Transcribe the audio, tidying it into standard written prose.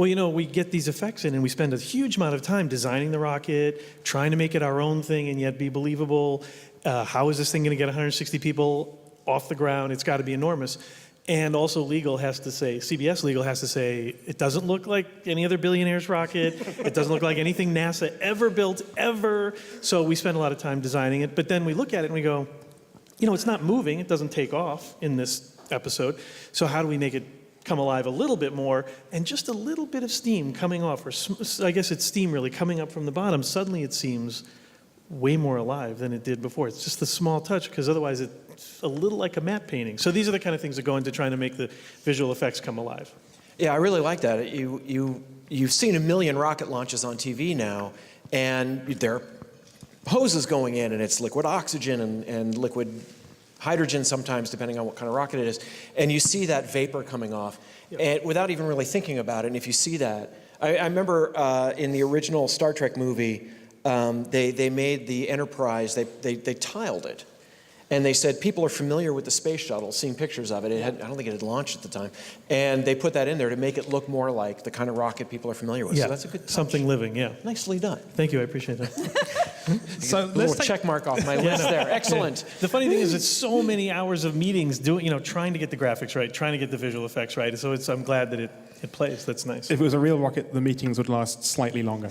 Well, you know, we get these effects in and we spend a huge amount of time designing the rocket, trying to make it our own thing and yet be believable. How is this thing going to get 160 people off the ground? It's got to be enormous. And also legal has to say, CBS legal has to say, it doesn't look like any other billionaire's rocket. It doesn't look like anything NASA ever built, ever. So we spend a lot of time designing it. But then we look at it and we go, you know, it's not moving. It doesn't take off in this episode. So how do we make it come alive a little bit more? And just a little bit of steam coming off, or I guess it's steam really coming up from the bottom. Suddenly it seems way more alive than it did before. It's just a small touch, because otherwise it's a little like a matte painting. So these are the kind of things that go into trying to make the visual effects come alive. Yeah, I really like that. You've seen a million rocket launches on TV now, and there are hoses going in, and it's liquid oxygen and liquid hydrogen sometimes, depending on what kind of rocket it is. And you see that vapor coming off, and without even really thinking about it. And if you see that, I remember in the original Star Trek movie, they made the Enterprise, they tiled it. And they said people are familiar with the space shuttle, seeing pictures of it. I don't think it had launched at the time. And they put that in there to make it look more like the kind of rocket people are familiar with. Yeah, so that's a good touch. Something living, yeah. Nicely done. Thank you, I appreciate that. So let's check mark off my list there. Excellent. The funny thing is, it's so many hours of meetings doing, you know, trying to get the graphics right, trying to get the visual effects right. So I'm glad that it plays. That's nice. If it was a real rocket, the meetings would last slightly longer.